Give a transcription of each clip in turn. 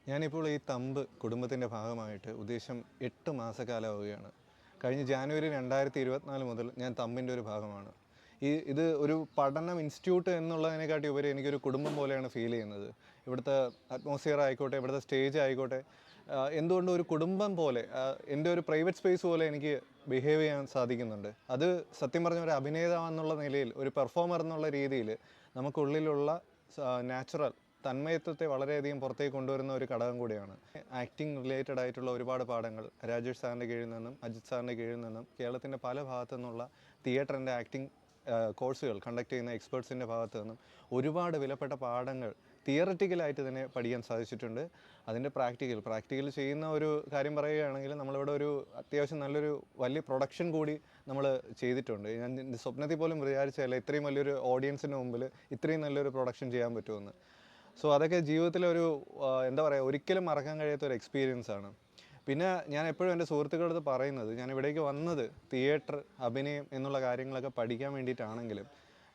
ഞാനിപ്പോൾ ഈ തമ്പ് കുടുംബത്തിൻ്റെ ഭാഗമായിട്ട് ഉദ്ദേശം 8 മാസക്കാലമാവുകയാണ്. കഴിഞ്ഞ ജാനുവരി 2024 മുതൽ ഞാൻ തമ്പിൻ്റെ ഒരു ഭാഗമാണ്. ഇത് ഒരു പഠനം ഇൻസ്റ്റിറ്റ്യൂട്ട് എന്നുള്ളതിനെക്കാട്ടി ഉപരി എനിക്കൊരു കുടുംബം പോലെയാണ് ഫീൽ ചെയ്യുന്നത്. ഇവിടുത്തെ അറ്റ്മോസ്ഫിയർ ആയിക്കോട്ടെ, ഇവിടുത്തെ സ്റ്റേജ് ആയിക്കോട്ടെ, എന്തുകൊണ്ടും ഒരു കുടുംബം പോലെ, എൻ്റെ ഒരു പ്രൈവറ്റ് സ്പേസ് പോലെ എനിക്ക് ബിഹേവ് ചെയ്യാൻ സാധിക്കുന്നുണ്ട്. അത് സത്യം പറഞ്ഞ ഒരു അഭിനേതാവെന്നുള്ള നിലയിൽ, ഒരു പെർഫോമർ എന്നുള്ള രീതിയിൽ നമുക്കുള്ളിലുള്ള നാച്ചുറൽ തന്മയത്വത്തെ വളരെയധികം പുറത്തേക്ക് കൊണ്ടുവരുന്ന ഒരു ഘടകം കൂടിയാണ്. ആക്ടിങ് റിലേറ്റഡ് ആയിട്ടുള്ള ഒരുപാട് പാഠങ്ങൾ രാജേഷ് സാറിൻ്റെ കീഴിൽ നിന്നും അജിത് സാറിൻ്റെ കീഴിൽ നിന്നും കേരളത്തിൻ്റെ പല ഭാഗത്തു നിന്നുള്ള തിയേറ്ററിൻ്റെ ആക്ടിങ് കോഴ്സുകൾ കണ്ടക്ട് ചെയ്യുന്ന എക്സ്പേർട്സിൻ്റെ ഭാഗത്തു നിന്നും ഒരുപാട് വിലപ്പെട്ട പാഠങ്ങൾ തിയററ്റിക്കലായിട്ട് തന്നെ പഠിക്കാൻ സാധിച്ചിട്ടുണ്ട്. അതിൻ്റെ പ്രാക്ടിക്കൽ ചെയ്യുന്ന ഒരു കാര്യം പറയുകയാണെങ്കിൽ, നമ്മളിവിടെ ഒരു അത്യാവശ്യം നല്ലൊരു വലിയ പ്രൊഡക്ഷൻ കൂടി നമ്മൾ ചെയ്തിട്ടുണ്ട്. ഞാൻ സ്വപ്നത്തിൽ പോലും വിചാരിച്ചതല്ല ഇത്രയും വലിയൊരു ഓഡിയൻസിന് മുമ്പിൽ ഇത്രയും നല്ലൊരു പ്രൊഡക്ഷൻ ചെയ്യാൻ പറ്റുമെന്ന്. സോ അതൊക്കെ ജീവിതത്തിലൊരു എന്താ പറയുക, ഒരിക്കലും മറക്കാൻ കഴിയാത്ത ഒരു എക്സ്പീരിയൻസ് ആണ്. പിന്നെ ഞാൻ എപ്പോഴും എൻ്റെ സുഹൃത്തുക്കളടുത്ത് പറയുന്നത്, ഞാൻ ഇവിടേക്ക് വന്നത് തിയേറ്റർ, അഭിനയം എന്നുള്ള കാര്യങ്ങളൊക്കെ പഠിക്കാൻ വേണ്ടിയിട്ടാണെങ്കിലും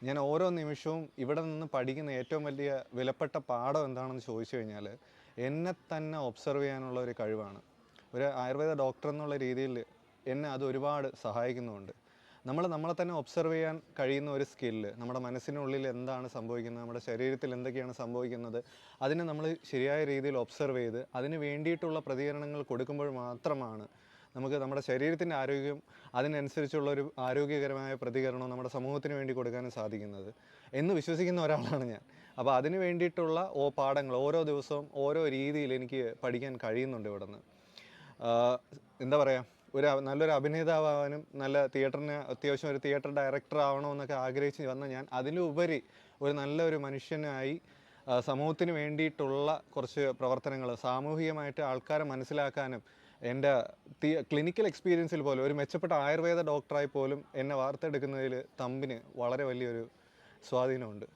ഞാൻ ഓരോ നിമിഷവും ഇവിടെ നിന്ന് പഠിക്കുന്ന ഏറ്റവും വലിയ വിലപ്പെട്ട പാഠം എന്താണെന്ന് ചോദിച്ചു കഴിഞ്ഞാൽ, എന്നെ തന്നെ ഒബ്സർവ് ചെയ്യാനുള്ള ഒരു കഴിവാണ്. ഒരു ആയുർവേദ ഡോക്ടർ എന്നുള്ള രീതിയിൽ എന്നെ അത് ഒരുപാട് സഹായിക്കുന്നുമുണ്ട്. നമ്മളെ തന്നെ ഒബ്സർവ് ചെയ്യാൻ കഴിയുന്ന ഒരു സ്കില്ല്, നമ്മുടെ മനസ്സിനുള്ളിൽ എന്താണ് സംഭവിക്കുന്നത്, നമ്മുടെ ശരീരത്തിൽ എന്തൊക്കെയാണ് സംഭവിക്കുന്നത്, അതിനെ നമ്മൾ ശരിയായ രീതിയിൽ ഒബ്സർവ് ചെയ്ത് അതിന് വേണ്ടിയിട്ടുള്ള പ്രതികരണങ്ങൾ കൊടുക്കുമ്പോൾ മാത്രമാണ് നമുക്ക് നമ്മുടെ ശരീരത്തിൻ്റെ ആരോഗ്യം, അതിനനുസരിച്ചുള്ളൊരു ആരോഗ്യകരമായ പ്രതികരണം നമ്മുടെ സമൂഹത്തിന് വേണ്ടി കൊടുക്കാനും സാധിക്കുന്നത് എന്ന് വിശ്വസിക്കുന്ന ഒരാളാണ് ഞാൻ. അപ്പോൾ അതിന് വേണ്ടിയിട്ടുള്ള പാഠങ്ങൾ ഓരോ ദിവസവും ഓരോ രീതിയിൽ എനിക്ക് പഠിക്കാൻ കഴിയുന്നുണ്ട് ഇവിടുന്ന്. എന്താ പറയുക, നല്ലൊരു അഭിനേതാവാനും നല്ല തിയേറ്ററിന് അത്യാവശ്യം ഒരു തിയേറ്റർ ഡയറക്ടർ ആവണമെന്നൊക്കെ ആഗ്രഹിച്ച് വന്ന ഞാൻ അതിലുപരി ഒരു നല്ലൊരു മനുഷ്യനായി സമൂഹത്തിന് വേണ്ടിയിട്ടുള്ള കുറച്ച് പ്രവർത്തനങ്ങൾ, സാമൂഹികമായിട്ട് ആൾക്കാരെ മനസ്സിലാക്കാനും, എൻ്റെ ക്ലിനിക്കൽ എക്സ്പീരിയൻസിൽ പോലും ഒരു മെച്ചപ്പെട്ട ആയുർവേദ ഡോക്ടറായി പോലും എന്നെ വാർത്തെടുക്കുന്നതിൽ തമ്പിന് വളരെ വലിയൊരു സ്വാധീനമുണ്ട്.